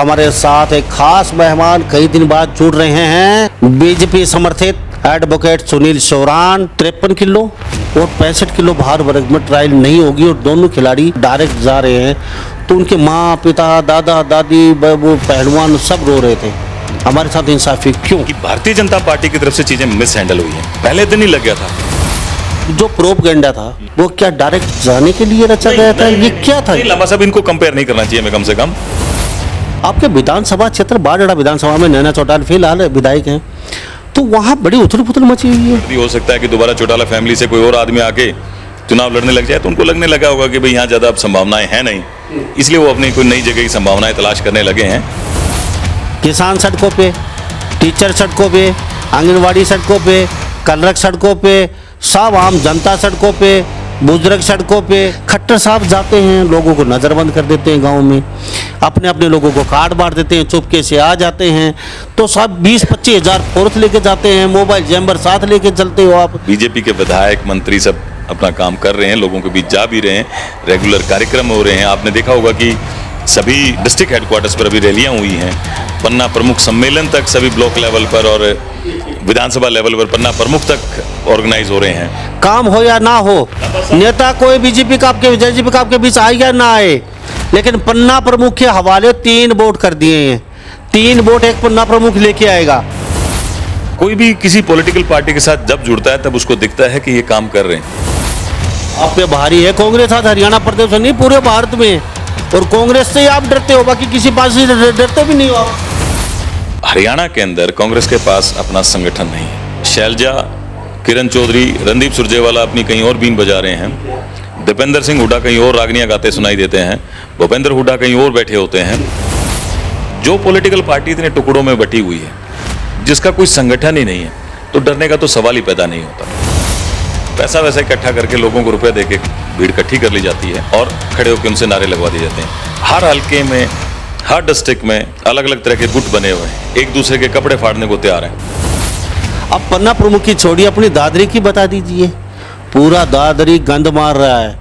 हमारे साथ एक खास मेहमान कई दिन बाद जुड़ रहे हैं। बीजेपी समर्थित एडवोकेट सुनील शौरान 53 किलो और 65 किलो भार वर्ग में ट्रायल नहीं होगी और दोनों खिलाड़ी डायरेक्ट जा रहे हैं। तो उनके माँ पिता दादा दादी वो पहलवान सब रो रहे थे। हमारे साथ इंसाफी क्यों कि भारतीय जनता पार्टी की तरफ से चीजें मिस हैंडल हुई हैं। पहले दिन ही लग गया था। जो प्रोपगेंडा था वो क्या डायरेक्ट जाने के लिए रचा गया था? ये क्या था? लंबा साहब इनको कंपेयर नहीं करना चाहिए मैं कम से कम। आपके विधानसभा क्षेत्र बारडा विधानसभा में नैना चौटाला फिलहाल विधायक हैं, तो वहाँ बड़ी उथल पुथल मची हुई है। हो सकता है कि दोबारा चौटाला फैमिली से कोई और आदमी आके चुनाव लड़ने लग जाए तो उनको लगने लगा होगा कि भाई यहाँ ज्यादा अब संभावनाएं हैं नहीं, इसलिए वो अपनी कोई नई जगह की संभावनाएं तलाश करने लगे हैं। किसान सड़कों पे, टीचर सड़कों पे, आंगनवाड़ी सड़कों पे, कलरक सड़कों पे, सब आम जनता सड़कों पे, बुजुर्ग सड़कों पे। खट्टर साहब जाते हैं, लोगों को नज़रबंद कर देते हैं, गांव में अपने अपने लोगों को कार्ड बांट देते हैं, चुपके से आ जाते हैं। तो सब 20-25 हज़ार फोर्स लेके जाते हैं, मोबाइल जैम्बर साथ लेके चलते हो आप। बीजेपी के विधायक मंत्री सब अपना काम कर रहे हैं, लोगों के बीच जा भी रहे हैं, रेगुलर कार्यक्रम हो रहे हैं। आपने देखा होगा कि सभी डिस्ट्रिक्ट हेडक्वार्टर्स पर अभी रैलियां हुई हैं। पन्ना प्रमुख सम्मेलन तक सभी ब्लॉक लेवल पर और विधानसभा लेवल पर पन्ना प्रमुख तक ऑर्गेनाइज हो रहे हैं। काम हो या ना हो, नेता कोई बीजेपी का आपके जेजेपी का आपके बीच आए या ना आए, लेकिन पन्ना प्रमुख के हवाले 3 वोट कर दिए हैं। 3 वोट एक पन्ना प्रमुख लेके आएगा। कोई भी किसी पॉलिटिकल पार्टी के साथ जब जुड़ता है तब उसको दिखता है कि ये काम कर रहे हैं। आप पे भारी है कांग्रेस आज हरियाणा प्रदेश नहीं पूरे भारत में, और कांग्रेस से ही आप डरते हो, बाकी किसी पार्टी से डरते भी नहीं हो आप। हरियाणा के अंदर कांग्रेस के पास अपना संगठन नहीं है। शैलजा, किरण चौधरी, रणदीप सुरजेवाला अपनी कहीं और बीन बजा रहे हैं। दीपेंद्र सिंह हुड्डा कहीं और रागनियां गाते सुनाई देते हैं। भूपेंद्र हुड्डा कहीं और बैठे होते हैं। जो पॉलिटिकल पार्टी इतने टुकड़ों में बटी हुई है, जिसका कोई संगठन ही नहीं है, तो डरने का तो सवाल ही पैदा नहीं होता। पैसा वैसा इकट्ठा करके लोगों को रुपए देके भीड़ इकट्ठी कर ली जाती है और खड़े होकर उनसे नारे लगवा दिए जाते हैं। हर हल्के में, हर डिस्ट्रिक्ट में अलग अलग तरह के गुट बने हुए हैं, एक दूसरे के कपड़े फाड़ने को तैयार हैं। अब पन्ना प्रमुख की छोड़ी अपनी दादरी की बता दीजिए। पूरा दादरी गंद मार रहा है,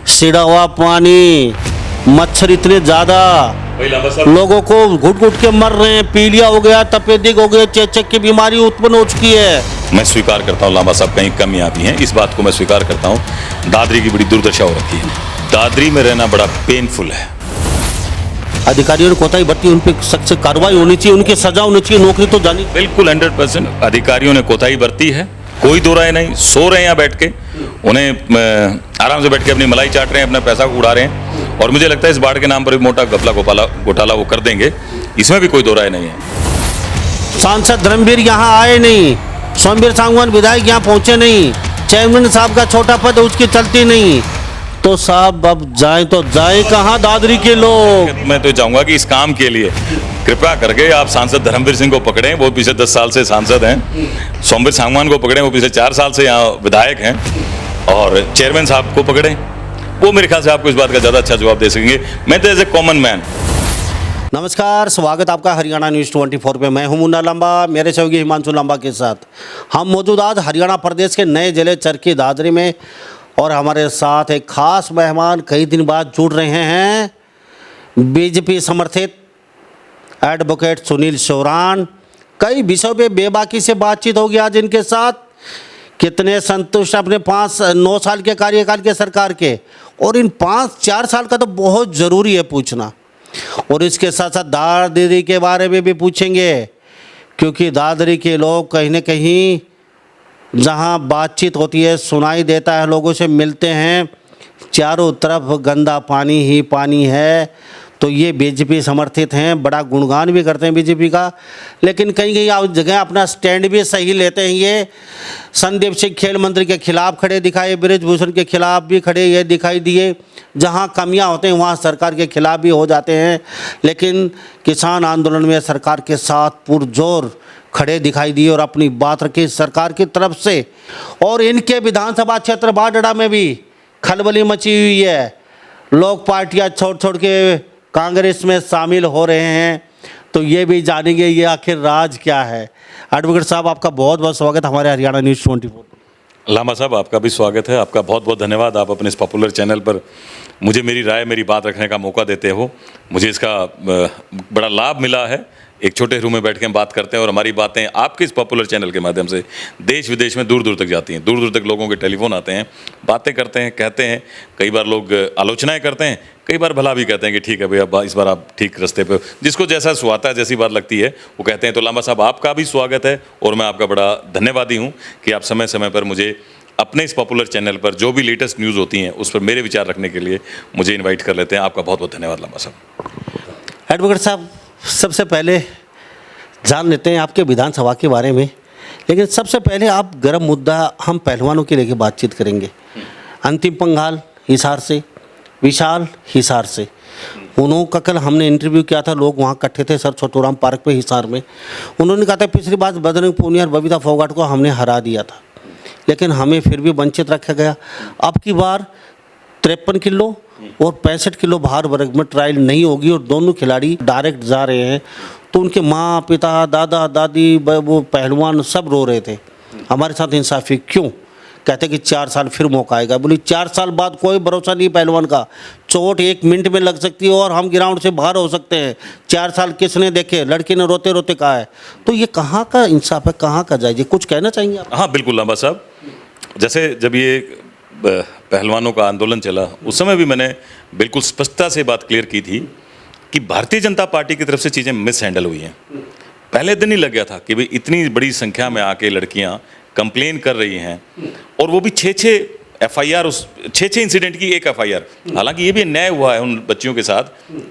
सिड़ा हुआ पानी, मच्छर इतने ज्यादा, लोगों को घुट घुट के मर रहे हैं। पीलिया हो गया, तपेदिक हो गया, चेचक की बीमारी उत्पन्न हो चुकी है। मैं स्वीकार करता हूँ लांबा साहब कहीं कमियां भी हैं, इस बात को मैं स्वीकार करता हूँ। दादरी की बड़ी दुर्दशा हो रखी है। दादरी में रहना बड़ा पेनफुल है। अधिकारियों ने कोताही बरती, उन पर सख्त से कार्रवाई होनी चाहिए, उनकी सजा होनी चाहिए, नौकरी तो जानी। बिल्कुल 100% अधिकारियों ने कोताही बरती है, कोई दो राय नहीं। सो रहे हैं यहाँ बैठ के, उन्हें आराम से बैठ के अपनी मलाई चाट रहे हैं, अपना पैसा उड़ा रहे हैं, और मुझे लगता है इस बाढ़ के नाम पर भी मोटा घोटाला वो कर देंगे, इसमें भी कोई दो राय नहीं है। सांसद धर्मवीर यहाँ आए नहीं, सोमवीर सांगवान विधायक यहाँ पहुंचे नहीं, चेयरमैन साहब का छोटा पद उसकी चलती नहीं, तो साहब अब जाए तो जाए कहाँ दादरी के लोग। मैं तो चाहूंगा कि इस काम के लिए कृपया करके आप सांसद धर्मवीर सिंह को पकड़ें, वो पिछले 10 साल से सांसद हैं। सोमवीर सांगवान को पकड़ें, वो पिछले 4 साल से यहाँ विधायक हैं। और चेयरमैन साहब को पकड़ें, वो मेरे ख्याल से आपको इस बात का ज़्यादा अच्छा जवाब दे सकेंगे। मैं तो एज ए कॉमन मैन। नमस्कार, स्वागत आपका हरियाणा न्यूज़ 24 पे। मैं हूं मुन्ना लांबा, मेरे सहयोगी हिमांशु लांबा के साथ हम मौजूद आज हरियाणा प्रदेश के नए जिले चरखी दादरी में, और हमारे साथ एक खास मेहमान कई दिन बाद जुड़ रहे हैं। बीजेपी समर्थित एडवोकेट सुनील शौरान। कई विषयों पे बेबाकी से बातचीत होगी आज इनके साथ। कितने संतुष्ट अपने 9 साल के कार्यकाल के सरकार के, और इन 4 साल का तो बहुत ज़रूरी है पूछना। और इसके साथ साथ दादरी के बारे में भी पूछेंगे, क्योंकि दादरी के लोग कहीं न कहीं जहाँ बातचीत होती है, सुनाई देता है, लोगों से मिलते हैं, चारों तरफ गंदा पानी ही पानी है। तो ये बीजेपी समर्थित हैं, बड़ा गुणगान भी करते हैं बीजेपी का, लेकिन कहीं कहीं आप जगह अपना स्टैंड भी सही लेते हैं। ये संदीप सिंह खेल मंत्री के खिलाफ खड़े दिखाए, बृजभूषण के खिलाफ भी खड़े ये दिखाई दिए। जहाँ कमियां होते हैं वहाँ सरकार के खिलाफ भी हो जाते हैं, लेकिन किसान आंदोलन में सरकार के साथ पुरजोर खड़े दिखाई दिए और अपनी बात रखी सरकार की तरफ से। और इनके विधानसभा क्षेत्र बारडा में भी खलबली मची हुई है, लोग पार्टियां छोड़ छोड़ के कांग्रेस में शामिल हो रहे हैं। तो ये भी जानेंगे ये आखिर राज क्या है। एडवोकेट साहब, आपका बहुत बहुत स्वागत हमारे हरियाणा न्यूज़ 24। लांबा साहब, आपका भी स्वागत है। आपका बहुत बहुत धन्यवाद, आप अपने इस पॉपुलर चैनल पर मुझे मेरी राय, मेरी बात रखने का मौका देते हो। मुझे इसका बड़ा लाभ मिला है। एक छोटे रूम में बैठ के हम बात करते हैं और हमारी बातें आपके इस पॉपुलर चैनल के माध्यम से देश विदेश में दूर दूर तक जाती हैं। दूर दूर तक लोगों के टेलीफोन आते हैं, बातें करते हैं, कहते हैं। कई बार लोग आलोचनाएं करते हैं, कई बार भला भी कहते हैं कि ठीक है भैया, इस बार आप ठीक रास्ते पे हो। जिसको जैसा सुहाता है, जैसी बात लगती है वो कहते हैं। तो लांबा साहब, आपका भी स्वागत है और मैं आपका बड़ा धन्यवादी हूँ कि आप समय समय पर मुझे अपने इस पॉपुलर चैनल पर जो भी लेटेस्ट न्यूज़ होती हैं उस पर मेरे विचार रखने के लिए मुझे इन्वाइट कर लेते हैं। आपका बहुत बहुत धन्यवाद लांबा साहब। एडवोकेट साहब, सबसे पहले जान लेते हैं आपके विधानसभा के बारे में, लेकिन सबसे पहले आप गर्म मुद्दा हम पहलवानों के लेके बातचीत करेंगे। अंतिम पंघाल हिसार से, विशाल हिसार से, उन्हों का कल हमने इंटरव्यू किया था, लोग वहाँ इकट्ठे थे सर छोटूराम पार्क पे हिसार में। उन्होंने कहा था पिछली बार बजरंग पूनिया और बबीता फोगाट को हमने हरा दिया था, लेकिन हमें फिर भी वंचित रखा गया। अब की बार 53 किलो और 65 किलो भार वर्ग में ट्रायल नहीं होगी और दोनों खिलाड़ी डायरेक्ट जा रहे हैं। तो उनके माँ पिता, दादा दादी, वो पहलवान सब रो रहे थे हमारे साथ इंसाफी क्यों। कहते कि 4 साल फिर मौका आएगा। बोली 4 साल बाद कोई भरोसा नहीं पहलवान का, चोट 1 मिनट में लग सकती है और हम ग्राउंड से बाहर हो सकते हैं। 4 साल किसने देखे, लड़की ने रोते रोते कहा है। तो ये कहाँ का इंसाफ है, कहाँ का जायज़, कुछ कहना चाहेंगे आप? हाँ बिल्कुल लांबा साहब, जैसे जब ये पहलवानों का आंदोलन चला उस समय भी मैंने बिल्कुल स्पष्टता से बात क्लियर की थी कि भारतीय जनता पार्टी की तरफ से चीज़ें मिस हैंडल हुई हैं। पहले दिन ही लग गया था कि भाई इतनी बड़ी संख्या में आके लड़कियां कंप्लेन कर रही हैं और वो भी 6-6 FIR, उस 6-6 इंसिडेंट की 1 FIR। हालांकि ये भी अन्याय हुआ है उन बच्चियों के साथ,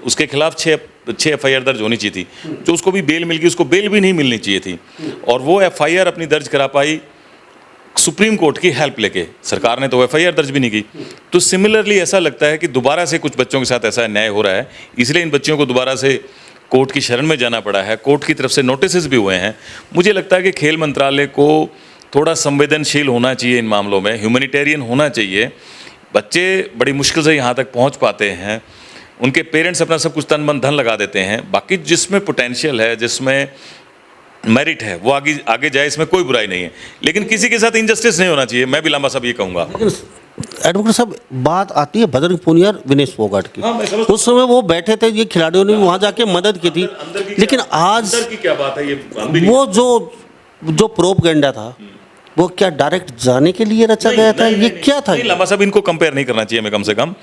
उसके खिलाफ 6 FIR दर्ज होनी चाहिए थी। जो उसको भी बेल मिल गई, उसको बेल भी नहीं मिलनी चाहिए थी और वो FIR अपनी दर्ज करा पाई सुप्रीम कोर्ट की हेल्प लेके। सरकार ने तो FIR दर्ज भी नहीं की। तो सिमिलरली ऐसा लगता है कि दोबारा से कुछ बच्चों के साथ ऐसा अन्याय हो रहा है, इसलिए इन बच्चियों को दोबारा से कोर्ट की शरण में जाना पड़ा है। कोर्ट की तरफ से नोटिस भी हुए हैं। मुझे लगता है कि खेल मंत्रालय को थोड़ा संवेदनशील होना चाहिए इन मामलों में, ह्यूमैनिटेरियन होना चाहिए। बच्चे बड़ी मुश्किल से यहाँ तक पहुँच पाते हैं, उनके पेरेंट्स अपना सब कुछ तन मन धन लगा देते हैं। बाकी जिसमें पोटेंशियल है, जिसमें मेरिट है, वो आगे जाए, इसमें कोई बुराई नहीं है। लेकिन किसी के साथ इनजस्टिस नहीं होना चाहिए, मैं भी लांबा साहब ये कहूँगा। एडवोकेट साहब, बात आती है बजरंग पूनिया और विनेश फोगाट की। हाँ, उस समय वो बैठे थे, ये खिलाड़ियों ने वहाँ जाके मदद की थी, लेकिन आज की क्या बात है, ये वो जो प्रोपगेंडा था वो क्या डायरेक्ट जाने के लिए रचा गया था, ये क्या था? लांबा साहब, इनको कंपेयर नहीं करना चाहिए हमें। कम से कम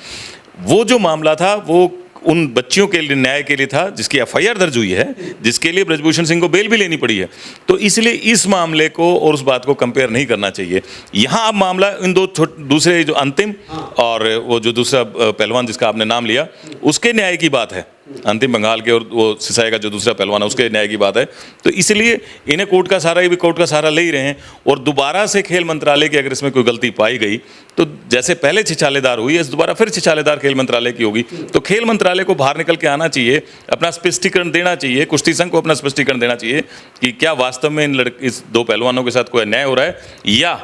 वो जो मामला था वो उन बच्चियों के लिए, न्याय के लिए था जिसकी FIR दर्ज हुई है, जिसके लिए ब्रजभूषण सिंह को बेल भी लेनी पड़ी है। तो इसलिए इस मामले को और उस बात को कंपेयर नहीं करना चाहिए। यहाँ अब मामला इन दूसरे जो अंतिम और वो जो दूसरा पहलवान जिसका आपने नाम लिया, उसके न्याय की बात है। अंतिम बंगाल के और वो सिसाई का जो दूसरा पहलवान है, उसके न्याय की बात है। तो इसलिए इन्हें कोर्ट का सहारा, ये भी कोर्ट का सहारा ले ही रहे हैं। और दोबारा से खेल मंत्रालय की अगर इसमें कोई गलती पाई गई तो जैसे पहले छिछालेदार हुई है, दोबारा फिर छिछालेदार खेल मंत्रालय की होगी। तो खेल मंत्रालय को बाहर निकल के आना चाहिए, अपना स्पष्टीकरण देना चाहिए, कुश्ती संघ को अपना स्पष्टीकरण देना चाहिए कि क्या वास्तव में इस 2 पहलवानों के साथ कोई अन्याय हो रहा है या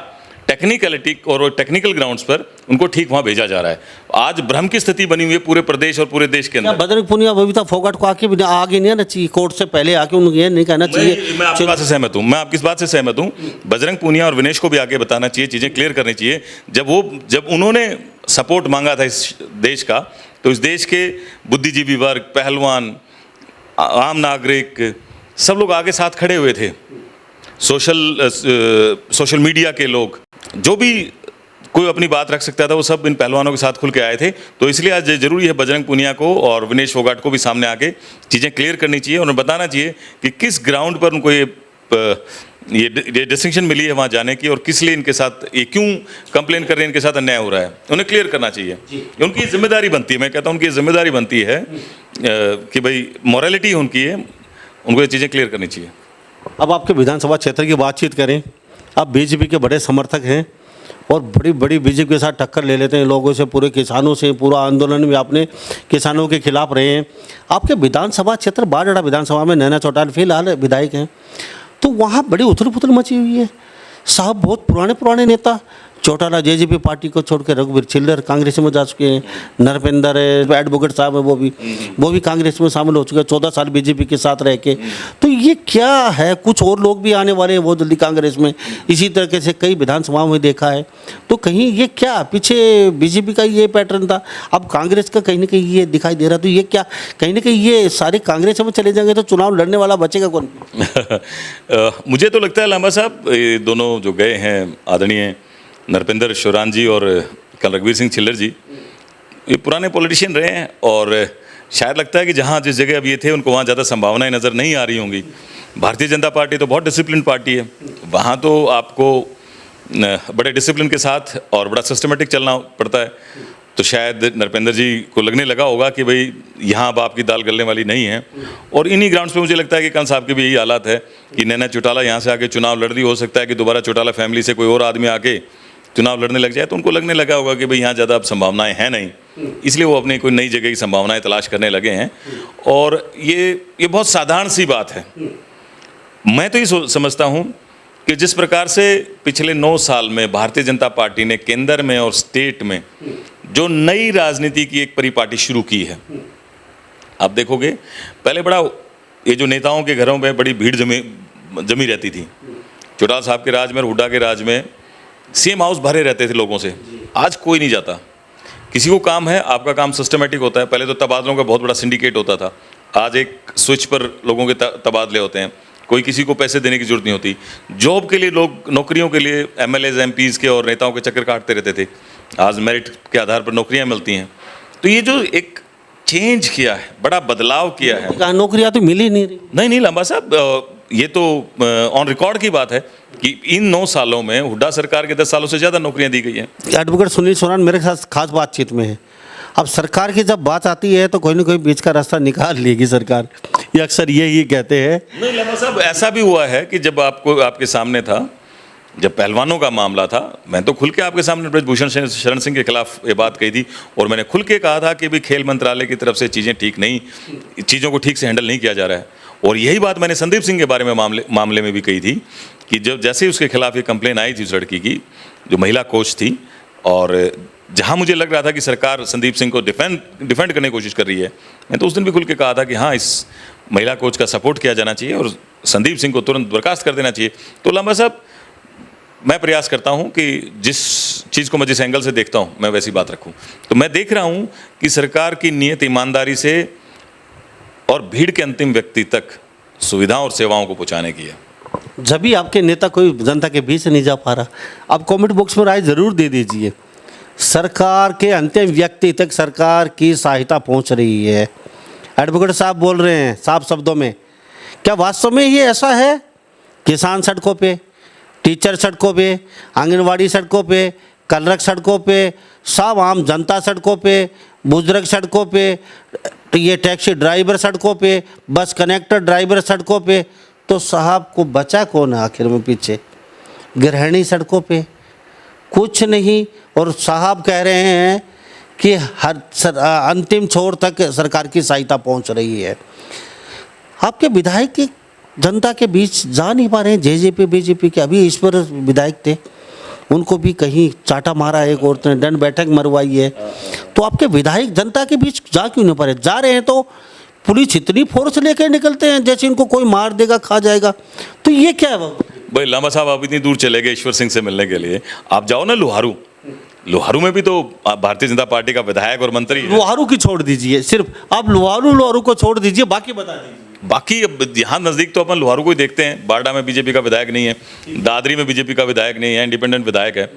टेक्निकलिटी और टेक्निकल ग्राउंड्स पर उनको ठीक वहाँ भेजा जा रहा है। आज भ्रम की स्थिति बनी हुई है पूरे प्रदेश और पूरे देश के अंदर। बजरंग पूनिया बबीता फोगाट को आगे नहीं आना चाहिए, कोर्ट से पहले आके उनको ये नहीं कहना चाहिए। मैं आपकी बात से सहमत हूँ, मैं आपकी इस बात से सहमत हूँ। बजरंग पूनिया और विनेश को भी आगे बताना चाहिए, चीज़ें क्लियर करनी चाहिए। जब उन्होंने सपोर्ट मांगा था इस देश का, तो इस देश के बुद्धिजीवी वर्ग, पहलवान, आम नागरिक, सब लोग आगे साथ खड़े हुए थे। सोशल मीडिया के लोग, जो भी कोई अपनी बात रख सकता था, वो सब इन पहलवानों के साथ खुल के आए थे। तो इसलिए आज जरूरी है बजरंग पूनिया को और विनेश फोगाट को भी सामने आके चीज़ें क्लियर करनी चाहिए। उन्हें बताना चाहिए कि किस ग्राउंड पर उनको ये डिस्टिंक्शन मिली है वहाँ जाने की और किस लिए इनके साथ, ये क्यों कंप्लेन कर रहे हैं, इनके साथ अन्याय हो रहा है, उन्हें क्लियर करना चाहिए। उनकी जिम्मेदारी बनती है, मैं कहता हूँ उनकी जिम्मेदारी बनती है कि भाई मोरालिटी उनकी है, उनको ये चीज़ें क्लियर करनी चाहिए। अब आपके विधानसभा क्षेत्र की बातचीत करें, आप बीजेपी के बड़े समर्थक हैं और बड़ी बड़ी बीजेपी के साथ टक्कर ले लेते हैं लोगों से, पूरे किसानों से, पूरा आंदोलन में आपने किसानों के खिलाफ रहे हैं। आपके विधानसभा क्षेत्र बारडा विधानसभा में नैना चौटाल फिलहाल विधायक हैं, तो वहाँ बड़ी उथल पुथल मची हुई है। साहब बहुत पुराने नेता, चौटाला जेजेपी पार्टी को छोड़ के रघुवीर छिल्लर कांग्रेस में जा चुके हैं, नरपिंदर है, एडवोकेट साहब है, वो भी कांग्रेस में शामिल हो चुके हैं 14 साल बीजेपी के साथ रह के। तो ये क्या है, कुछ और लोग भी आने वाले हैं बहुत जल्दी कांग्रेस में, इसी तरीके से कई विधानसभाओं में देखा है। तो कहीं ये क्या पीछे बीजेपी का ये पैटर्न था, अब कांग्रेस का कहीं ना कहीं ये दिखाई दे रहा। तो ये क्या कहीं ना कहीं ये सारे कांग्रेस में चले जाएंगे तो चुनाव लड़ने वाला बचेगा कौन? मुझे तो लगता है लांबा साहब, ये दोनों जो गए हैं आदरणीय नरपिंदर शौरान जी और कल रघुवीर सिंह छिल्लर जी, ये पुराने पॉलिटिशियन रहे हैं और शायद लगता है कि जहाँ जिस जगह अब ये थे उनको वहाँ ज़्यादा संभावनाएं नज़र नहीं आ रही होंगी। भारतीय जनता पार्टी तो बहुत डिसिप्लिन पार्टी है, वहाँ तो आपको बड़े डिसिप्लिन के साथ और बड़ा सिस्टमेटिक चलना पड़ता है। तो शायद नरपिंदर जी को लगने लगा होगा कि भाई यहाँ अब आपकी दाल गलने वाली नहीं है, और इन्हीं ग्राउंड्स पे मुझे लगता है कि कंस साहब के भी यही हालात है कि नैना चौटाला यहाँ से आके चुनाव लड़ रही, हो सकता है कि दोबारा चौटाला फैमिली से कोई और आदमी आके चुनाव लड़ने लग जाए, तो उनको लगने लगा होगा कि भाई यहाँ ज़्यादा अब संभावनाएं हैं नहीं, इसलिए वो अपनी कोई नई जगह की संभावनाएं तलाश करने लगे हैं। और ये बहुत साधारण सी बात है। मैं तो ये समझता हूँ कि जिस प्रकार से पिछले 9 साल में भारतीय जनता पार्टी ने केंद्र में और स्टेट में जो नई राजनीति की एक परिपाटी शुरू की है, आप देखोगे पहले बड़ा ये जो नेताओं के घरों में बड़ी भीड़ जमी रहती थी। चौटाला साहब के राज में और हुड्डा के राज में सेम हाउस भरे रहते थे लोगों से। आज कोई नहीं जाता, किसी को काम है, आपका काम सिस्टमेटिक होता है। पहले तो तबादलों का बहुत बड़ा सिंडिकेट होता था, आज एक स्विच पर लोगों के तबादले होते हैं, कोई किसी को पैसे देने की जरूरत नहीं होती। जॉब के लिए लोग, नौकरियों के लिए एमएलएज एमपीज के और नेताओं के चक्कर काटते रहते थे, आज मेरिट के आधार पर नौकरियां मिलती हैं। तो ये जो एक चेंज किया है, बड़ा बदलाव किया है। नौकरियां तो मिल ही नहीं रही। नहीं लांबा साहब, ये तो ऑन रिकॉर्ड की बात है कि इन 9 सालों में हुड्डा सरकार के 10 सालों से ज़्यादा नौकरियां दी गई हैं। एडवोकेट सुनील सोरान मेरे साथ खास बातचीत में है। अब सरकार की जब बात आती है तो कोई ना कोई बीच का रास्ता निकाल लेगी सरकार, ये अक्सर यही कहते हैं। नहीं लांबा साहब, ऐसा भी हुआ है कि जब आपके सामने था, जब पहलवानों का मामला था, मैं तो खुल के आपके सामने ब्रजभूषण शरण सिंह के खिलाफ ये बात कही थी, और मैंने खुल के कहा था कि भी खेल मंत्रालय की तरफ से चीज़ें ठीक नहीं, चीज़ों को ठीक से हैंडल नहीं किया जा रहा है। और यही बात मैंने संदीप सिंह के बारे में मामले में भी कही थी कि जब जैसे ही उसके खिलाफ ये कंप्लेन आई थी उस लड़की की जो महिला कोच थी, और जहाँ मुझे लग रहा था कि सरकार संदीप सिंह को डिफेंड करने की कोशिश कर रही है, मैं तो उस दिन भी खुल के कहा था कि हाँ, इस महिला कोच का सपोर्ट किया जाना चाहिए और संदीप सिंह को तुरंत बर्खास्त कर देना चाहिए। तो लांबा साहब, मैं प्रयास करता हूं कि जिस चीज़ को मैं जिस एंगल से देखता हूं मैं वैसी बात रखूं। तो मैं देख रहा हूं कि सरकार की नीयत ईमानदारी से और भीड़ के अंतिम व्यक्ति तक सुविधाओं और सेवाओं को पहुंचाने की है। जब भी आपके नेता कोई जनता के बीच से नहीं जा पा रहा, आप कमेंट बॉक्स में राय ज़रूर दे दीजिए। सरकार के अंतिम व्यक्ति तक सरकार की सहायता पहुंच रही है। एडवोकेट साहब बोल रहे हैं साफ शब्दों में, क्या वास्तव में ये ऐसा है? किसान सड़कों पे, टीचर सड़कों पे, आंगनवाड़ी सड़कों पे, कलरक सड़कों पे, सब आम जनता सड़कों पे, बुजुर्ग सड़कों पे, ये टैक्सी ड्राइवर सड़कों पे, बस कनेक्टर ड्राइवर सड़कों पे, तो साहब को बचा कौन है आखिर में पीछे? गृहिणी सड़कों पे कुछ नहीं। और साहब कह रहे हैं कि अंतिम छोर तक सरकार की सहायता पहुंच रही है। आपके विधायक की जनता के बीच जा नहीं पा रहे हैं। जेजेपी बीजेपी के अभी ईश्वर विधायक थे, उनको भी कहीं चाटा मारा है, एक औरत ने दंड बैठक मरवाई है। तो आपके विधायक जनता के बीच जा क्यों नहीं पा रहे? जा रहे हैं तो पुलिस इतनी फोर्स लेकर निकलते हैं जैसे इनको कोई मार देगा, खा जाएगा। तो ये क्या है भाई? लांबा साहब, आप इतनी दूर चले गए ईश्वर सिंह से मिलने के लिए, आप जाओ ना लोहारू में भी तो भारतीय जनता पार्टी का विधायक और मंत्री है। लोहारू की छोड़ दीजिए, सिर्फ आप लोहारू को छोड़ दीजिए, बाकी बता दीजिए। बाकी अब यहाँ नज़दीक तो अपन लोहारू को ही देखते हैं। बारडा में बीजेपी का विधायक नहीं है, दादरी में बीजेपी का विधायक नहीं है, इंडिपेंडेंट विधायक है।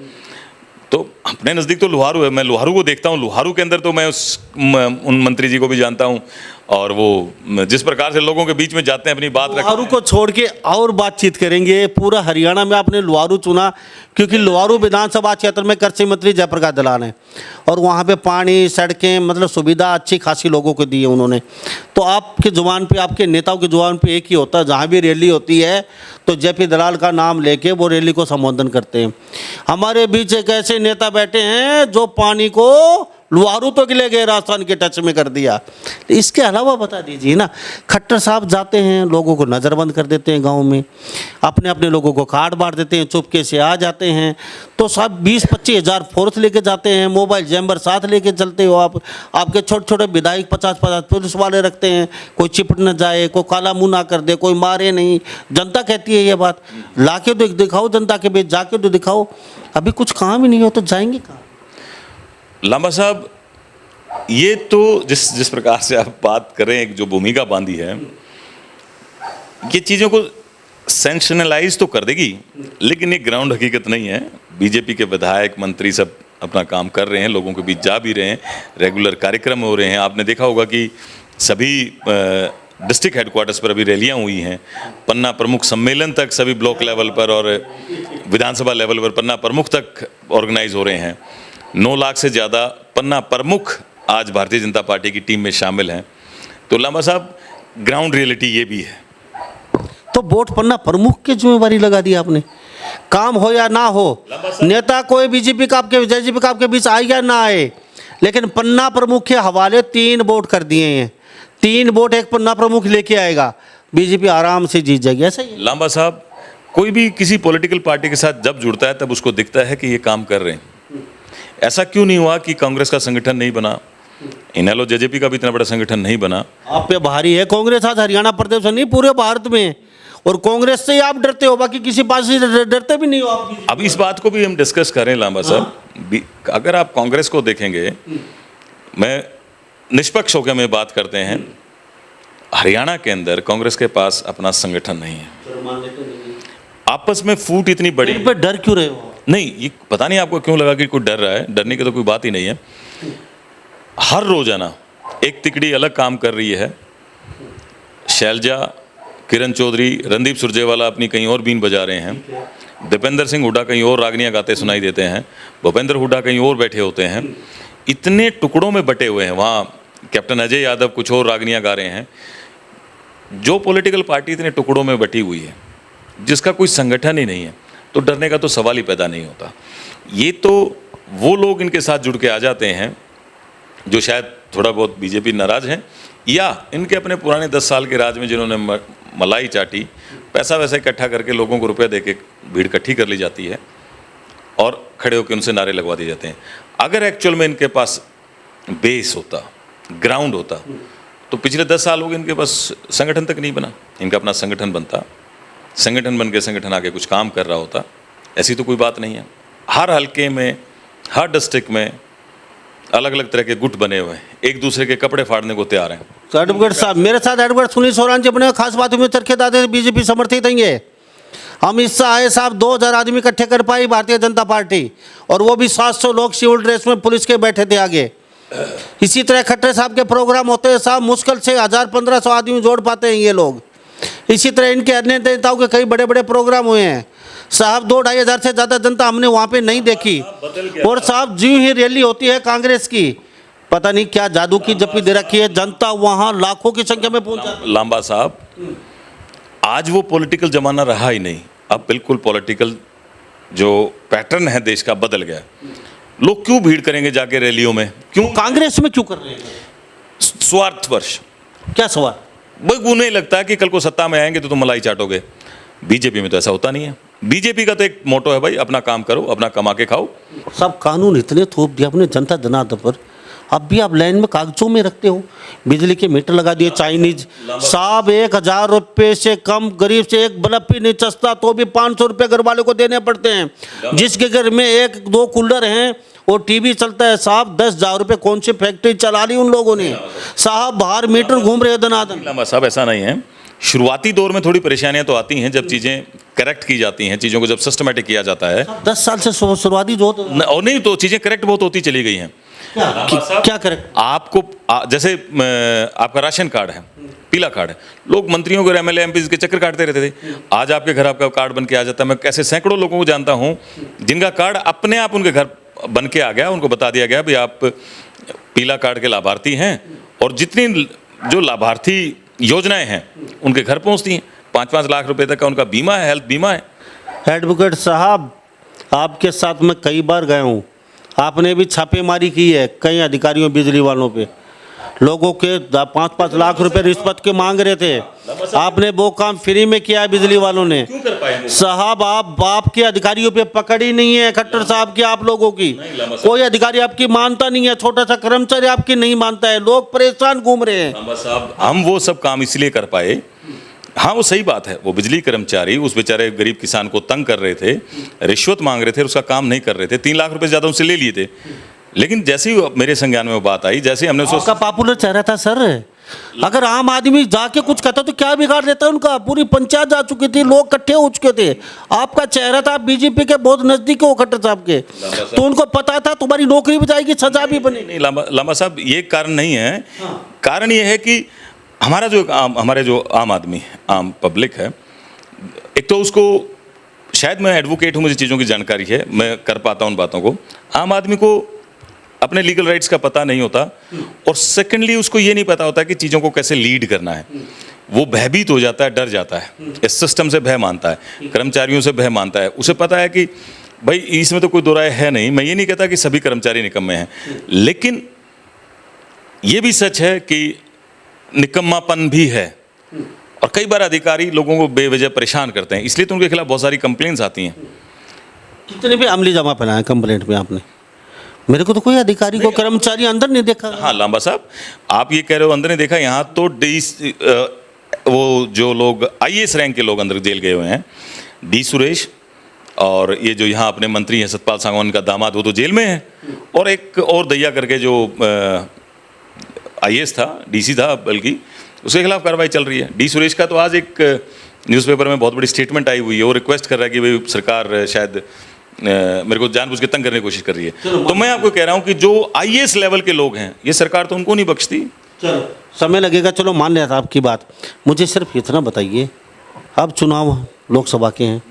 तो अपने नज़दीक तो लोहारू है, मैं लोहारू को देखता हूँ। लोहारू के अंदर तो मैं उन मंत्री जी को भी जानता हूँ, और वो जिस प्रकार से लोगों के बीच में जाते हैं, अपनी बात रखते हैं। लोहारू को छोड़ के और बातचीत करेंगे। पूरा हरियाणा में आपने लोहारू चुना क्योंकि लोहारू विधानसभा क्षेत्र में कृषि मंत्री जयप्रकाश दलाल हैं, और वहाँ पे पानी, सड़कें, मतलब सुविधा अच्छी खासी लोगों को दी है उन्होंने। तो आपके जुबान पे, आपके नेताओं की जुबान पे एक ही होता है, जहाँ भी रैली होती है तो जेपी दलाल का नाम लेके वो रैली को संबोधन करते हैं। हमारे बीच एक ऐसे नेता बैठे हैं जो पानी को लुहारू तो ले गए, राजस्थान के टच में कर दिया। इसके अलावा बता दीजिए ना, खट्टर साहब जाते हैं, लोगों को नज़रबंद कर देते हैं गांव में, अपने अपने लोगों को कार्ड बांट देते हैं, चुपके से आ जाते हैं। तो साहब 20-25 हज़ार फोर्स लेके जाते हैं, मोबाइल जैम्बर साथ लेके चलते हो आप। आपके छोटे छोटे विधायक 50-50 पुलिस वाले रखते हैं, कोई चिपट न जाए, कोई काला मुंह ना कर दे, कोई मारे नहीं। जनता कहती है ये बात, लाके तो दिखाओ जनता के बीच, जाके तो दिखाओ। अभी कुछ काम ही नहीं हो तो जाएंगे कहाँ? लांबा साहब, ये तो जिस प्रकार से आप बात कर रहे हैं, जो भूमिका बांधी है, ये चीज़ों को सेंशनलाइज तो कर देगी, लेकिन ये ग्राउंड हकीकत नहीं है। बीजेपी के विधायक मंत्री सब अपना काम कर रहे हैं, लोगों के बीच जा भी रहे हैं, रेगुलर कार्यक्रम हो रहे हैं। आपने देखा होगा कि सभी डिस्ट्रिक्ट हेडक्वार्टर्स पर अभी रैलियां हुई हैं, पन्ना प्रमुख सम्मेलन तक सभी ब्लॉक लेवल पर और विधानसभा लेवल पर पन्ना प्रमुख तक ऑर्गेनाइज हो रहे हैं। 9 लाख से ज़्यादा पन्ना प्रमुख आज भारतीय जनता पार्टी की टीम में शामिल हैं। तो लांबा साहब, ग्राउंड रियलिटी ये भी है। तो वोट पन्ना प्रमुख की जिम्मेवारी लगा दी आपने, काम हो या ना हो, नेता कोई बीजेपी का आपके जेजेपी का आपके बीच आए या ना आए, लेकिन पन्ना प्रमुख के हवाले 3 वोट कर दिए हैं। 3 वोट एक पन्ना प्रमुख लेके आएगा, बीजेपी आराम से जीत जाएगी। ऐसा ही लांबा साहब, कोई भी किसी पॉलिटिकल पार्टी के साथ जब जुड़ता है तब उसको दिखता है कि ये काम कर रहे हैं। ऐसा क्यों नहीं हुआ कि कांग्रेस का संगठन नहीं बना, इनेलो जेजेपी का भी इतना बड़ा संगठन नहीं बना? आप पे भारी है कांग्रेस, आज हरियाणा प्रदेश में नहीं पूरे भारत में, और कांग्रेस से ही आप डरते हो, बाकी किसी पार्टी से डरते भी नहीं हो आप। अब इस बात को भी हम डिस्कस करें लांबा साहब। अगर आप कांग्रेस को देखेंगे, मैं निष्पक्ष होकर मैं बात करते हैं, हरियाणा के अंदर कांग्रेस के पास अपना संगठन नहीं है। आपस में फूट इतनी बड़ी, पर डर क्यों रहे हो? नहीं, ये पता नहीं आपको क्यों लगा कि कोई डर रहा है। डरने की तो कोई बात ही नहीं है। हर रोजाना एक तिकड़ी अलग काम कर रही है। शैलजा, किरण चौधरी, रणदीप सुरजेवाला अपनी कहीं और बीन बजा रहे हैं, दीपेंद्र सिंह हुड्डा कहीं और रागनियां गाते सुनाई देते हैं, भूपेंद्र हुड्डा कहीं और बैठे होते हैं। इतने टुकड़ों में बटे हुए हैं। वहाँ कैप्टन अजय यादव कुछ और रागनियां गा रहे हैं। जो पॉलिटिकल पार्टी इतने टुकड़ों में बटी हुई है, जिसका कोई संगठन ही नहीं है, तो डरने का तो सवाल ही पैदा नहीं होता। ये तो वो लोग इनके साथ जुड़ के आ जाते हैं जो शायद थोड़ा बहुत बीजेपी नाराज हैं, या इनके अपने पुराने 10 साल के राज में जिन्होंने मलाई चाटी, पैसा वैसा इकट्ठा करके लोगों को रुपए देके भीड़ इकट्ठी कर ली जाती है और खड़े होकर उनसे नारे लगवा दिए जाते हैं। अगर एक्चुअल में इनके पास बेस होता, ग्राउंड होता, तो पिछले 10 साल हो गए इनके पास संगठन तक नहीं बना। इनका अपना संगठन बनता, संगठन बन के संगठन आगे कुछ काम कर रहा होता। ऐसी तो कोई बात नहीं है। हर हलके में, हर डिस्ट्रिक्ट में अलग अलग तरह के गुट बने हुए हैं, एक दूसरे के कपड़े फाड़ने को तैयार हैं। तो एडवोकेट साहब, मेरे साथ एडवोकेट सुनील सोरान जी अपने खास बातों में चरखे दाते बीजेपी समर्थित हैं। अमित शाह आए साहब, 2000 आदमी इकट्ठे कर पाई भारतीय जनता पार्टी, और वो भी 700 लोग सिविल ड्रेस में पुलिस के बैठे थे आगे। इसी तरह खट्टर साहब के प्रोग्राम होते हैं साहब, मुश्किल से 1000-1500 आदमी जोड़ पाते हैं ये लोग। इसी तरह इनके अन्य नेताओं के कई बड़े बड़े प्रोग्राम हुए हैं साहब। 2-2.5 हज़ार से ज़्यादा जनता हमने वहाँ पे नहीं देखी। और साहब, ज्यों ही रैली होती है कांग्रेस की, पता नहीं क्या जादू की जप्पी दे रखी है, जनता वहाँ लाखों की संख्या में पहुँच जाती है। लांबा साहब, आज वो पॉलिटिकल जमाना रहा ही नहीं। अब बिल्कुल पॉलिटिकल जो पैटर्न है देश का बदल गया। लोग क्यों भीड़ करेंगे जाके रैलियों में? क्यों? कांग्रेस में क्यों कर रहे हैं? स्वार्थवश। क्या सवाल? वो नहीं लगता है कि कल को सत्ता में आएंगे तो तुम मलाई चाटोगे। बीजेपी में तो ऐसा होता नहीं है। बीजेपी का तो एक मोटो है, भाई अपना काम करो, अपना कमा के खाओ। सब कानून इतने थोप दिया अपने जनता जनार्दन पर, अब भी आप लाइन में कागजों में रखते हो। बिजली के मीटर लगा दिए चाइनीज साहब, 1000 रुपये से कम गरीब से एक बल्ब भी नहीं सस्ता, तो भी 500 रुपये घर वाले को देने पड़ते हैं। जिसके घर में 1-2 कूलर हैं और टीवी चलता है साहब, 10,000 रुपये कौन सी फैक्ट्री चला ली उन लोगों ने साहब, बाहर मीटर घूम रहे दनादन। साहब ऐसा नहीं है। शुरुआती दौर में थोड़ी परेशानियां तो आती हैं, जब चीज़ें करेक्ट की जाती हैं, चीज़ों को जब सिस्टमेटिक किया जाता है। 10 साल से शुरुआती जो और नहीं तो चीज़ें करेक्ट बहुत होती चली गई हैं। क्या करेक्ट? आपको जैसे आपका राशन कार्ड है, पीला कार्ड है, लोग मंत्रियों के, एमएलए एमपी के चक्कर काटते रहते थे। आज आपके घर आपका कार्ड बन के आ जाता है। मैं कैसे सैकड़ों लोगों को जानता हूँ जिनका कार्ड अपने आप उनके घर बन के आ गया, उनको बता दिया गया भाई आप पीला कार्ड के लाभार्थी हैं, और जितनी जो लाभार्थी योजनाएं हैं उनके घर पहुंचती हैं। 5-5 लाख रुपए तक का उनका बीमा है, हेल्थ बीमा है। एडवोकेट साहब, आपके साथ मैं कई बार गया हूँ, आपने भी छापेमारी की है कई अधिकारियों बिजली वालों पे, लोगों के 5-5 लाख रुपए रिश्वत के मांग रहे थे, आपने वो काम फ्री में किया है बिजली वालों ने। क्यों कर पाए साहब आप आपके अधिकारियों पे पकड़ ही नहीं है खट्टर साहब की, आप लोगों की कोई अधिकारी आपकी मानता नहीं है, छोटा सा कर्मचारी आपकी नहीं मानता है, लोग परेशान घूम रहे हैं। लांबा साहब हम वो सब काम इसलिए कर पाए, हाँ वो सही बात है, वो बिजली कर्मचारी उस बेचारे गरीब किसान को तंग कर रहे थे, रिश्वत मांग रहे थे, उसका काम नहीं कर रहे थे, 3 लाख रुपए ज़्यादा उनसे ले लिए थे। लेकिन जैसे ही मेरे संज्ञान में वो बात आई, जैसे ही हमने उसको उसका पॉपुलर चेहरा था सर, अगर आम आदमी जाके कुछ कहता तो क्या बिगाड़ देता उनका, पूरी पंचायत जा चुकी थी, लोग इकट्ठे हो चुके थे, आपका चेहरा था, बीजेपी के बहुत नजदीक हो खट्टर साहब के, तो उनको पता था तुम्हारी नौकरी भी जाएगी, सजा भी बनेगी। नहीं लांबा साहब ये कारण नहीं है, कारण ये है कि हमारे जो आम आदमी आम पब्लिक है, एक तो उसको शायद मैं एडवोकेट हूँ, मुझे चीज़ों की जानकारी है, मैं कर पाता हूँ उन बातों को, आम आदमी को अपने लीगल राइट्स का पता नहीं होता, और सेकेंडली उसको ये नहीं पता होता कि चीज़ों को कैसे लीड करना है, वो भयभीत हो जाता है, डर जाता है, इस सिस्टम से भय मानता है, कर्मचारियों से भय मानता है, उसे पता है कि भाई इसमें तो कोई दो राय है नहीं, मैं ये नहीं कहता कि सभी कर्मचारी निकम्मे हैं, लेकिन ये भी सच है कि निकम्मापन भी है, और कई बार अधिकारी लोगों को बेवजह परेशान करते हैं, इसलिए तो उनके खिलाफ बहुत सारी कंप्लेंट्स आती हैं। कितने भी अमली जमा पहनाए कंप्लेंट में आपने? मेरे को तो कोई अधिकारी को कर्मचारी अंदर नहीं देखा। हाँ लांबा साहब आप ये कह रहे हो अंदर नहीं देखा, यहाँ तो वो जो लोग IAS रैंक के लोग अंदर जेल गए हुए हैं, डी सुरेश और ये जो यहाँ अपने मंत्री हैं सतपाल सांगवान का दामाद, वो तो जेल में है, और एक और दैया करके जो IAS था, DC था बल्कि, उसके खिलाफ कार्रवाई चल रही है। डी सुरेश का तो आज एक न्यूज़पेपर में बहुत बड़ी स्टेटमेंट आई हुई है, वो रिक्वेस्ट कर रहा है कि भाई सरकार शायद मेरे को जानबूझ के तंग करने की कोशिश कर रही है। तो मैं आपको कह रहा हूं कि जो IAS लेवल के लोग हैं, ये सरकार तो उनको नहीं बख्शती। चलो समय लगेगा, चलो मान लिया था आपकी बात, मुझे सिर्फ इतना बताइए, अब चुनाव लोकसभा के हैं,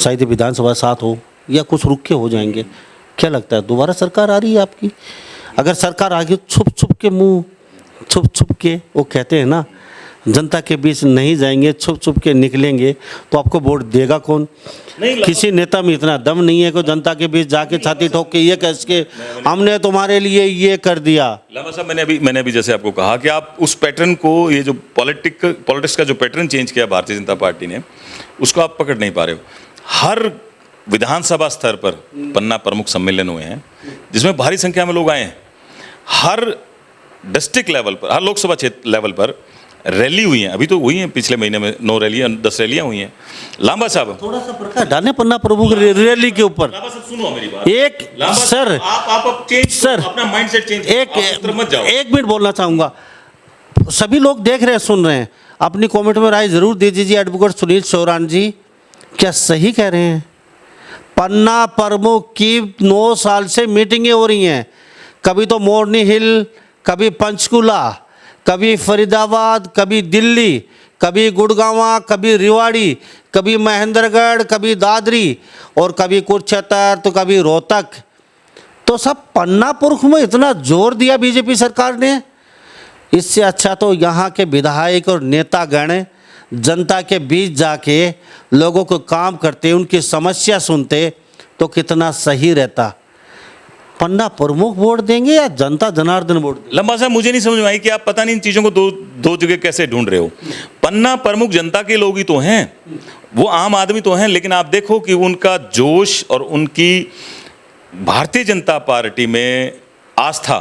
शायद विधानसभा 7 हो या कुछ रुक के हो जाएंगे, क्या लगता है दोबारा सरकार आ रही है आपकी? अगर सरकार आ गई छुप छुप के वो कहते हैं ना, जनता के बीच नहीं जाएंगे, छुप के निकलेंगे, तो आपको वोट देगा कौन? किसी नेता में इतना दम नहीं है कि जनता के बीच जाके छाती ठोक के ये कह के हमने तुम्हारे लिए ये कर दिया। लांबा साहब मैंने अभी जैसे आपको कहा कि आप उस पैटर्न को, ये जो पॉलिटिक्स का जो पैटर्न चेंज किया भारतीय जनता पार्टी ने, उसको आप पकड़ नहीं पा रहे हो। हर विधानसभा स्तर पर पन्ना प्रमुख सम्मेलन हुए हैं जिसमें भारी संख्या में लोग आए हैं, हर डिस्ट्रिक्ट लेवल पर, हर लोकसभा क्षेत्र लेवल पर रैली हुई है, अभी तो हुई है पिछले महीने में 9 रैलियां 10 रैलियां हुई हैं। लांबा साहब थोड़ा सा प्रकाश डालने पन्ना प्रमुख रैली के ऊपर। लांबा साहब सुनो मेरी बात, एक सर आप अब चेंज सर अपना माइंडसेट चेंज, एक मिनट बोलना चाहूँगा, सभी लोग देख रहे हैं, सुन रहे हैं, अपनी कमेंट में राय जरूर दे दीजिए। एडवोकेट सुनील चौहान जी क्या सही कह रहे हैं? पन्ना प्रमुख की 9 साल से मीटिंगें हो रही हैं, कभी तो मोरनी हिल, कभी पंचकुला, कभी फरीदाबाद, कभी दिल्ली, कभी गुड़गांवा, कभी रेवाड़ी, कभी महेंद्रगढ़, कभी दादरी, और कभी कुरुक्षेत्र, तो कभी रोहतक। तो सब पन्ना प्रमुख में इतना जोर दिया बीजेपी सरकार ने, इससे अच्छा तो यहाँ के विधायक और नेतागण जनता के बीच जाके लोगों को काम करते, उनकी समस्या सुनते तो कितना सही रहता। पन्ना प्रमुख वोट देंगे या जनता जनार्दन वोट देंगे? लंबा साहब मुझे नहीं समझ में आई कि आप पता नहीं इन चीज़ों को दो जगह कैसे ढूंढ रहे हो। पन्ना प्रमुख जनता के लोग ही तो हैं, वो आम आदमी तो हैं, लेकिन आप देखो कि उनका जोश और उनकी भारतीय जनता पार्टी में आस्था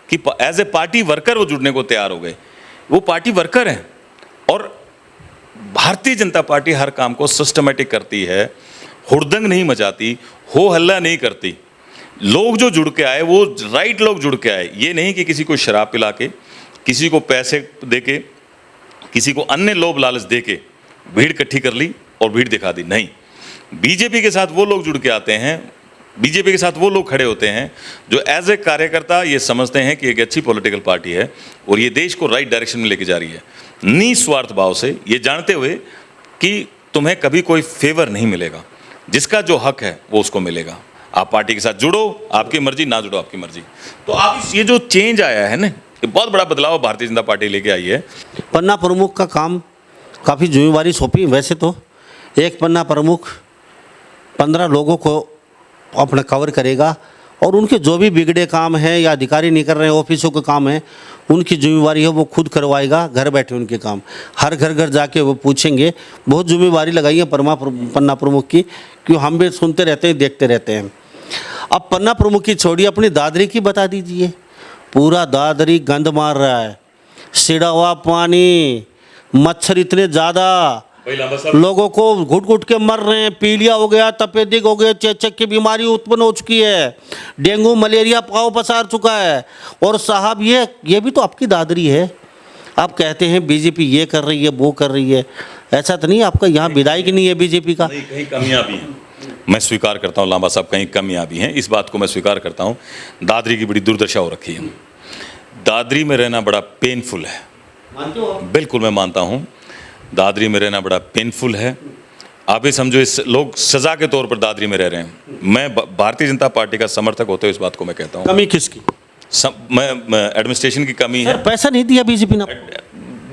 कि एज ए पार्टी वर्कर वो जुड़ने को तैयार हो गए। वो पार्टी वर्कर हैं, और भारतीय जनता पार्टी हर काम को सिस्टमेटिक करती है, हुड़दंग नहीं मचाती, हो हल्ला नहीं करती। लोग जो जुड़ के आए वो राइट लोग जुड़ के आए, ये नहीं कि किसी को शराब पिला के, किसी को पैसे दे के, किसी को अन्य लोभ लालच दे के भीड़ इकट्ठी कर ली और भीड़ दिखा दी। नहीं, बीजेपी के साथ वो लोग जुड़ के आते हैं, बीजेपी के साथ वो लोग खड़े होते हैं जो एज ए कार्यकर्ता ये समझते हैं कि एक अच्छी पॉलिटिकल पार्टी है और ये देश को राइट डायरेक्शन में लेके जा रही है, निस्वार्थ भाव से, ये जानते हुए कि तुम्हें कभी कोई फेवर नहीं मिलेगा, जिसका जो हक है वो उसको मिलेगा। आप पार्टी के साथ जुड़ो, आपकी मर्जी, ना जुड़ो आपकी मर्जी। तो आप ये जो चेंज आया है ना, ये बहुत बड़ा बदलाव भारतीय जनता पार्टी लेके आई है। पन्ना प्रमुख का काम काफ़ी जिम्मेवारी सौंपी। वैसे तो एक पन्ना प्रमुख 15 लोगों को अपना कवर करेगा और उनके जो भी बिगड़े काम हैं या अधिकारी नहीं कर रहे हैं, ऑफिसों के काम है, उनकी जिम्मेवारी है वो खुद करवाएगा, घर बैठे उनके काम, हर घर घर जाके वो पूछेंगे। बहुत जिम्मेवारी लगाई है पन्ना प्रमुख की, क्यों हम भी सुनते रहते हैं, देखते रहते हैं। अब पन्ना प्रमुख की छोड़िए, अपनी दादरी की बता दीजिए। पूरा दादरी गंद मार रहा है, सिड़ा हुआ पानी, मच्छर इतने ज़्यादा, लोगों को घुट घुट के मर रहे हैं, पीलिया हो गया, तपेदिक हो गया, चेचक की बीमारी उत्पन्न हो चुकी है, डेंगू मलेरिया पाँव पसार चुका है। और साहब ये भी तो आपकी दादरी है। आप कहते हैं बीजेपी ये कर रही है, वो कर रही है, ऐसा तो नहीं आपका यहाँ विधायक नहीं है बीजेपी का? कहीं कमियां भी हैं, मैं स्वीकार करता हूँ लांबा साहब, कहीं कमियां भी हैं, इस बात को मैं स्वीकार करता हूँ। दादरी की बड़ी दुर्दशा हो रखी है, दादरी में रहना बड़ा पेनफुल है। मानते हो? बिल्कुल मैं मानता हूँ, दादरी में रहना बड़ा पेनफुल है। आप ये समझो, इस लोग सजा के तौर पर दादरी में रह रहे हैं। मैं भारतीय जनता पार्टी का समर्थक होते हुए इस बात को मैं कहता हूँ, कमी किसकी? मैं एडमिनिस्ट्रेशन की कमी है। पैसा नहीं दिया बीजेपी ने,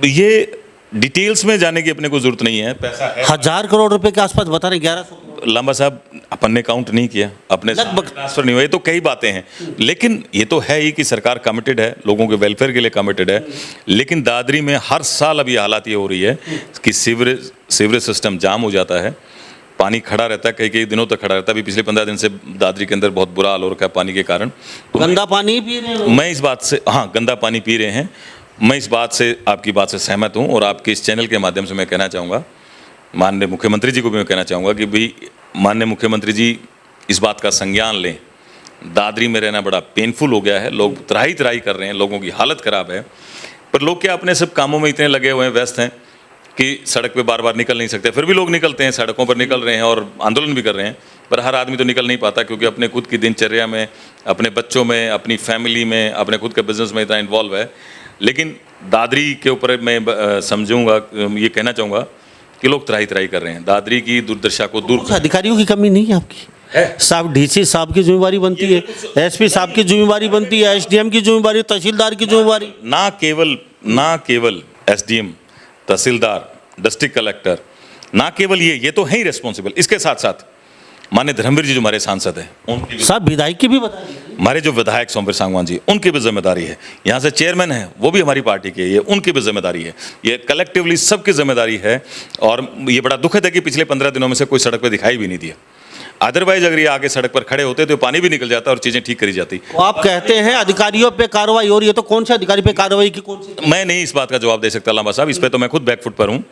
ये डिटेल्स में जाने की अपने को जरूरत नहीं है। पैसा है 1000 करोड़ रुपए के आसपास बता रहे, 1100। लांबा साहब, अपन ने काउंट नहीं किया, अपने ट्रांसफर नहीं हुआ, ये तो कई बातें हैं, लेकिन ये तो है ही कि सरकार कमिटेड है, लोगों के वेलफेयर के लिए कमिटेड है। लेकिन दादरी में हर साल अभी हालात ये हो रही है कि सीवरेज सिस्टम जाम हो जाता है, पानी खड़ा रहता है, कई कई दिनों तक खड़ा रहता है। अभी पिछले 15 दिन से दादरी के अंदर बहुत बुरा हाल हो रखा है पानी के कारण। तो गंदा पानी ही पी रहे हैं लोग। मैं इस बात से, हाँ, गंदा पानी पी रहे हैं, मैं इस बात से, आपकी बात से सहमत हूँ। और आपके इस चैनल के माध्यम से मैं कहना चाहूँगा, माननीय मुख्यमंत्री जी को भी मैं कहना चाहूँगा कि भाई माननीय मुख्यमंत्री जी इस बात का संज्ञान लें। दादरी में रहना बड़ा पेनफुल हो गया है, लोग त्राही कर रहे हैं, लोगों की हालत ख़राब है। पर लोग क्या अपने सब कामों में इतने लगे हुए हैं, व्यस्त हैं कि सड़क पे बार बार निकल नहीं सकते। फिर भी लोग निकलते हैं, सड़कों पर निकल रहे हैं और आंदोलन भी कर रहे हैं। पर हर आदमी तो निकल नहीं पाता, क्योंकि अपने खुद की दिनचर्या में, अपने बच्चों में, अपनी फैमिली में, अपने खुद के बिजनेस में इतना इन्वॉल्व है। लेकिन दादरी के ऊपर मैं समझूंगा, ये कहना चाहूँगा कि लोग त्राही कर रहे हैं। दादरी की दुर्दशा को दूर, अधिकारियों की कमी नहीं है आपकी साहब, डीसी साहब की जिम्मेवारी बनती है, एसपी साहब की जिम्मेवारी बनती है, एसडीएम की जिम्मेवारी, तहसीलदार की जिम्मेवारी। ना केवल एसडीएम, तहसीलदार, डिस्ट्रिक्ट कलेक्टर, ना केवल ये तो है ही रेस्पॉन्सिबल। इसके साथ साथ माननीय धर्मवीर जी जो हमारे सांसद हैं, उनकी साहब विधायक की भी बता दीजिए। हमारे जो विधायक सोमवीर सांगवान जी, उनकी भी जिम्मेदारी है। यहाँ से चेयरमैन है, वो भी हमारी पार्टी के, ये उनकी भी जिम्मेदारी है। ये कलेक्टिवली सबकी जिम्मेदारी है। और ये बड़ा दुखद है कि पिछले 15 दिनों में से कोई सड़क पर दिखाई भी नहीं दिया। अदरवाइज अगर ये आगे सड़क पर खड़े होते तो पानी भी निकल जाता और चीज़ें ठीक करी जाती। तो आप कहते हैं अधिकारियों पे कार्रवाई हो रही है, तो कौन से अधिकारी पे कार्रवाई की, कौन सी? मैं नहीं इस बात का जवाब दे सकता लांबा साहब, इस पर तो मैं खुद बैकफुट पर हूँ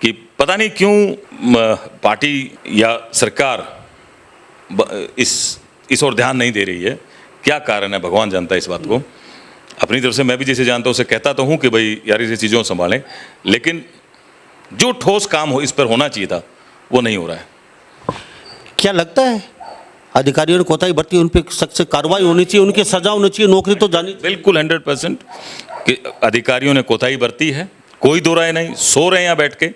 कि पता नहीं क्यों पार्टी या सरकार इस ओर ध्यान नहीं दे रही है। क्या कारण है, भगवान जानता है इस बात को। अपनी तरफ से मैं भी जैसे जानता हूँ उसे कहता तो हूँ कि भाई यार इसे चीज़ों को संभालें, लेकिन जो ठोस काम हो इस पर होना चाहिए था वो नहीं हो रहा है। क्या लगता है अधिकारियों ने कोताही बरती, उन पर सख्त से कार्रवाई होनी चाहिए, उनकी सजा होनी चाहिए, नौकरी तो जानी? बिल्कुल 100% कि अधिकारियों ने कोताही बरती है, कोई दो राय नहीं। सो रहे हैं यहाँ बैठ के,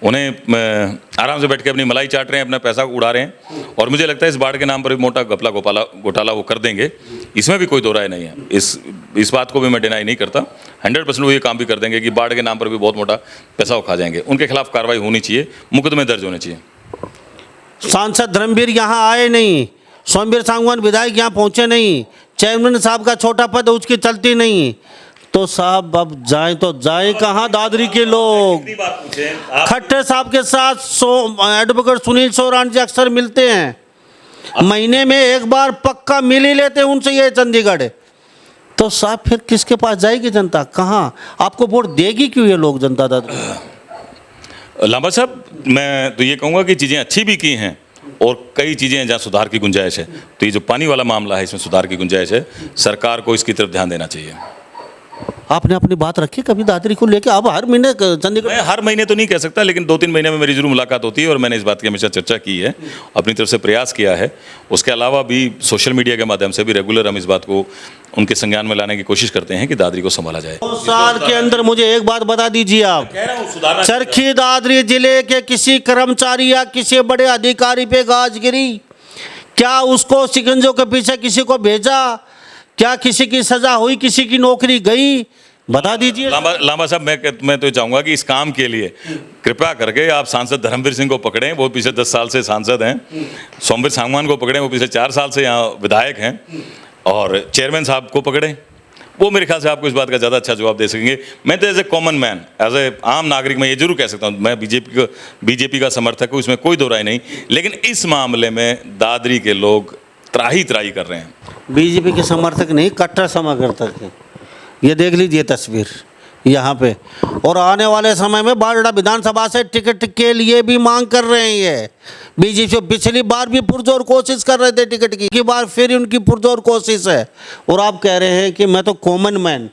उन्हें आराम से बैठ के अपनी मलाई चाट रहे हैं, अपना पैसा उड़ा रहे हैं। और मुझे लगता है इस बाढ़ के नाम पर भी मोटा घोटाला वो कर देंगे, इसमें भी कोई दो राय नहीं है। इस बात को भी मैं डिनाई नहीं करता। 100% वो ये काम भी कर देंगे कि बाढ़ के नाम पर भी बहुत मोटा पैसा वो खा जाएंगे। उनके खिलाफ कार्रवाई होनी चाहिए, मुकदमे दर्ज होने चाहिए। सांसद धर्मवीर यहाँ आए नहीं, सोमवीर सांगवान विधायक यहाँ पहुँचे नहीं, चेयरमैन साहब का छोटा पद उसकी चलती नहीं, तो साहब अब जाए तो जाए कहाँ दादरी के लोग? खट्टे साहब के साथ एडवोकेट सुनील सोरान जी अक्सर मिलते हैं, महीने में एक बार पक्का मिल ही लेते हैं उनसे, ये चंडीगढ़। तो साहब फिर किसके पास जाएगी जनता? कहाँ आपको वोट देगी क्यों ये लोग, जनता दादरी? लांबा साहब, मैं तो ये कहूँगा कि चीज़ें अच्छी भी की हैं और कई चीज़ें हैं जहाँ सुधार की गुंजाइश है। तो ये जो पानी वाला मामला है, इसमें सुधार की गुंजाइश है, सरकार को इसकी तरफ ध्यान देना चाहिए। आपने अपनी बात रखी कभी दादरी को लेकर? अब हर महीने चंडीगढ़, मैं हर महीने तो नहीं कह सकता, लेकिन 2-3 महीने में मेरी जरूर मुलाकात होती है और मैंने इस बात की हमेशा चर्चा की है, अपनी तरफ से प्रयास किया है। उसके अलावा भी सोशल मीडिया के माध्यम से भी रेगुलर हम इस बात को उनके संज्ञान में लाने की कोशिश करते हैं कि दादरी को संभाला जाए। 2 साल के अंदर मुझे एक बात बता दीजिए आप, चरखी दादरी जिले के किसी कर्मचारी या किसी बड़े अधिकारी पे गाज गिरी क्या? उसको शिकंजों के पीछे किसी को भेजा क्या? किसी की सजा हुई, किसी की नौकरी गई? बता दीजिए। लांबा साहब, मैं तो चाहूंगा कि इस काम के लिए कृपया करके आप सांसद धर्मवीर सिंह को पकड़ें, वो पिछले 10 साल से सांसद हैं। सोमवीर सांगवान को पकड़ें, वो पिछले 4 साल से यहाँ विधायक हैं। और चेयरमैन साहब को पकड़ें, वो मेरे ख्याल से आपको इस बात का ज़्यादा अच्छा जवाब दे सकेंगे। मैं तो as a common man, as a आम नागरिक मैं ये जरूर कह सकता हूँ, मैं बीजेपी का समर्थक हूँ, इसमें कोई दो राय नहीं। लेकिन इस मामले में दादरी के लोग त्राही कर रहे हैं। बीजेपी के समर्थक नहीं, कट्टर समर्थक है। ये देख लीजिए तस्वीर यहाँ पे। और आने वाले समय में बारडा विधानसभा से टिकट के लिए भी मांग कर रहे हैं ये। बीजेपी पिछली बार भी पुरजोर कोशिश कर रहे थे टिकट की बार फिर उनकी पुरजोर कोशिश है। और आप कह रहे हैं कि मैं तो कॉमन मैन,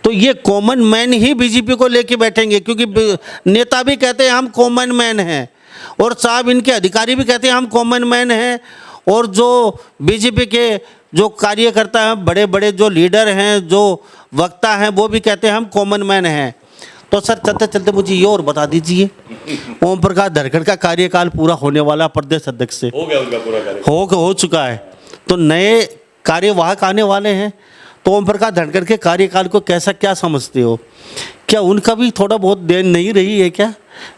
तो ये कॉमन मैन ही बीजेपी को लेके बैठेंगे, क्योंकि नेता भी कहते हैं हम कॉमन मैन हैं, और साहब इनके अधिकारी भी कहते हैं हम कॉमन मैन हैं, और जो बीजेपी के जो कार्यकर्ता हैं, बड़े बड़े जो लीडर हैं, जो वक्ता हैं, वो भी कहते हैं हम कॉमन मैन हैं। तो सर चलते चलते मुझे ये और बता दीजिए, ओम प्रकाश धनखड़ का कार्यकाल पूरा होने वाला प्रदेश अध्यक्ष से हो गया उनका पूरा कार्यकाल, हो चुका है, तो नए कार्यवाहक आने वाले हैं। तो ओम प्रकाश धनखड़ के कार्यकाल को कैसा क्या समझते हो? क्या उनका भी थोड़ा बहुत देन नहीं रही है क्या?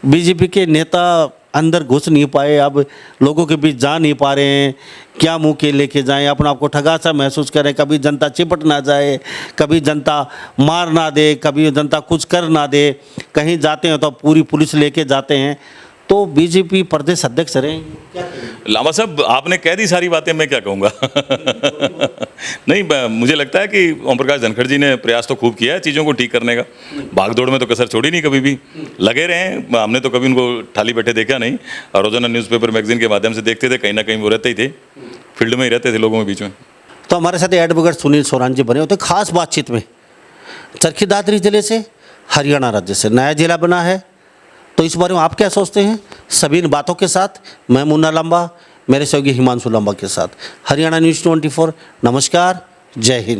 बीजेपी के नेता अंदर घुस नहीं पाए, अब लोगों के बीच जा नहीं पा रहे हैं, क्या मुंह के लेके जाएं, अपने आप को ठगा सा महसूस करें, कभी जनता चिपट ना जाए, कभी जनता मार ना दे, कभी जनता कुछ कर ना दे, कहीं जाते हैं तो पूरी पुलिस लेके जाते हैं। तो बीजेपी प्रदेश अध्यक्ष रहे। लांबा साहब, आपने कह दी सारी बातें, मैं क्या कहूँगा। नहीं, मुझे लगता है कि ओम प्रकाश धनखड़ जी ने प्रयास तो खूब किया है चीज़ों को ठीक करने का। भागदौड़ में तो कसर छोड़ी नहीं, कभी भी लगे रहे हैं। हमने तो कभी उनको खाली बैठे देखा नहीं, और रोजाना न्यूज़पेपर मैगजीन के माध्यम से देखते थे, कहीं ना कहीं वो रहते ही थे, फील्ड में ही रहते थे लोगों के बीच में। तो हमारे साथ एडवोकेट सुनील सोरान जी बने होते खास बातचीत में। चरखी दादरी जिले से हरियाणा राज्य से नया जिला बना है, तो इस बारे में आप क्या सोचते हैं? सभी इन बातों के साथ मैं मुन्ना लंबा, मेरे सहयोगी हिमांशु लंबा के साथ हरियाणा न्यूज़ 24। नमस्कार, जय हिंद।